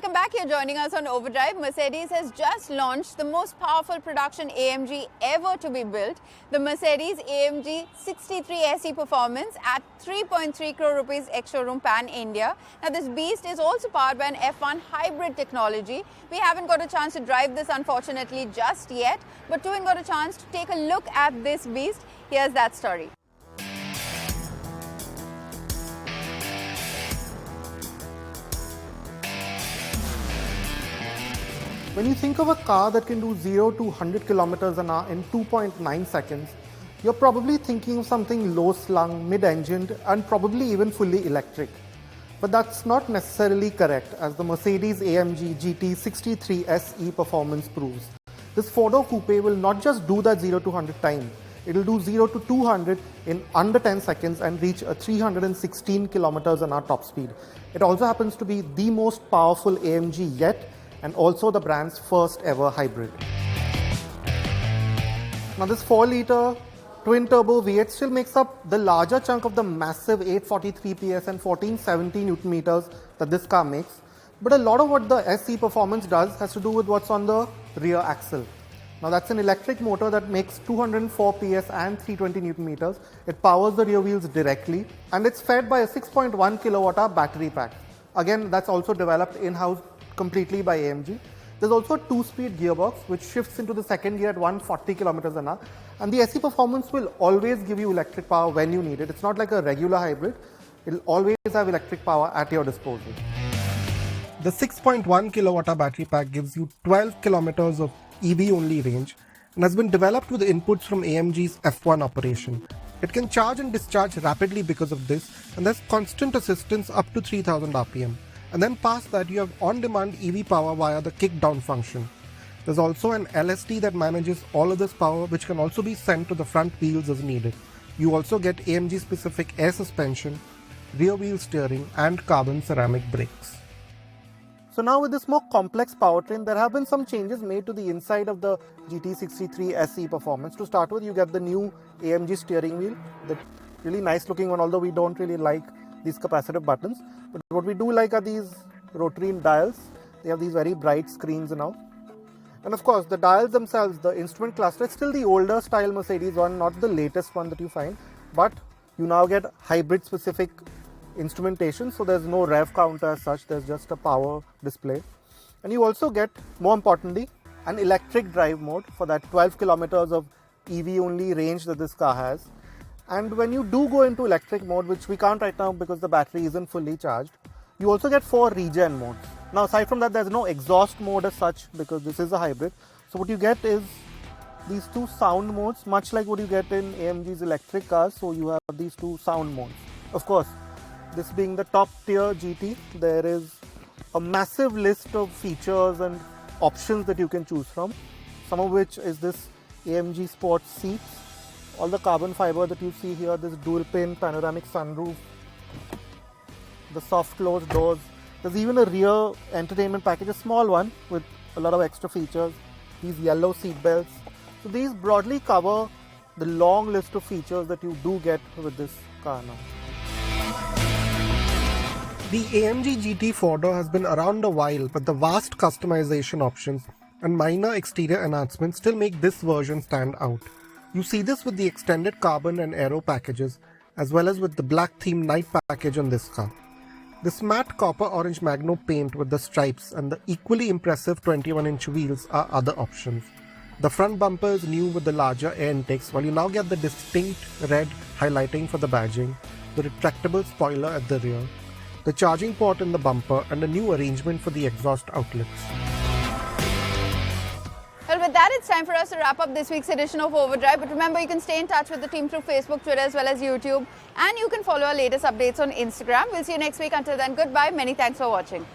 welcome back. You're joining us on Overdrive. Mercedes has just launched the most powerful production AMG ever to be built, the Mercedes AMG 63 SE Performance at 3.3 crore rupees ex-showroom pan-India. Now this beast is also powered by an F1 hybrid technology. We haven't got a chance to drive this unfortunately just yet, but Tuin got a chance to take a look at this beast. Here's that story. When you think of a car that can do 0 to 100 kilometers an hour in 2.9 seconds, you're probably thinking of something low-slung, mid-engined, and probably even fully electric. But that's not necessarily correct, as the Mercedes AMG GT 63 SE Performance proves. This four-door coupe will not just do that 0 to 100 time, it will do 0 to 200 in under 10 seconds and reach a 316 kilometers an hour top speed. It also happens to be the most powerful AMG yet, and also the brand's first ever hybrid. Now this 4-litre twin-turbo V8 still makes up the larger chunk of the massive 843 PS and 1470 Newton meters that this car makes, but a lot of what the SE Performance does has to do with what's on the rear axle. Now that's an electric motor that makes 204 PS and 320 Newton meters. It powers the rear wheels directly, and it's fed by a 6.1 kilowatt-hour battery pack. Again, that's also developed in-house completely by AMG. There's also a 2-speed gearbox which shifts into the second gear at 140 kilometers an hour, and the SE Performance will always give you electric power when you need it. It's not like a regular hybrid. It'll always have electric power at your disposal. The 6.1 kilowatt-hour battery pack gives you 12 kilometers of EV-only range and has been developed with inputs from AMG's F1 operation. It can charge and discharge rapidly because of this, and there's constant assistance up to 3000 RPM. And then past that, you have on-demand EV power via the kick-down function. There's also an LSD that manages all of this power, which can also be sent to the front wheels as needed. You also get AMG-specific air suspension, rear-wheel steering, and carbon ceramic brakes. So now with this more complex powertrain, there have been some changes made to the inside of the GT63 SE Performance. To start with, you get the new AMG steering wheel, the really nice looking one, although we don't really like these capacitive buttons. But what we do like are these rotary dials. They have these very bright screens now. And of course, the dials themselves, the instrument cluster, it's still the older style Mercedes one, not the latest one that you find. But you now get hybrid specific instrumentation, so there's no rev counter as such, there's just a power display. And you also get, more importantly, an electric drive mode for that 12 kilometers of EV only range that this car has. And when you do go into electric mode, which we can't right now because the battery isn't fully charged, you also get 4 regen modes. Now aside from that, there's no exhaust mode as such because this is a hybrid. So what you get is these 2 sound modes, much like what you get in AMG's electric cars. So you have these 2 sound modes. Of course, this being the top tier GT, there is a massive list of features and options that you can choose from, some of which is this AMG Sports seats, all the carbon fiber that you see here, this dual pane panoramic sunroof, the soft closed doors. There's even a rear entertainment package, a small one with a lot of extra features, these yellow seat belts. So these broadly cover the long list of features that you do get with this car now. The AMG GT 4-door has been around a while, but the vast customization options and minor exterior enhancements still make this version stand out. You see this with the extended carbon and aero packages, as well as with the black theme night package on this car. This matte copper orange Magno paint with the stripes and the equally impressive 21-inch wheels are other options. The front bumper is new with the larger air intakes, while you now get the distinct red highlighting for the badging, the retractable spoiler at the rear, the charging port in the bumper, and a new arrangement for the exhaust outlets. Well, with that, it's time for us to wrap up this week's edition of Overdrive. But remember, you can stay in touch with the team through Facebook, Twitter, as well as YouTube. And you can follow our latest updates on Instagram. We'll see you next week. Until then, goodbye. Many thanks for watching.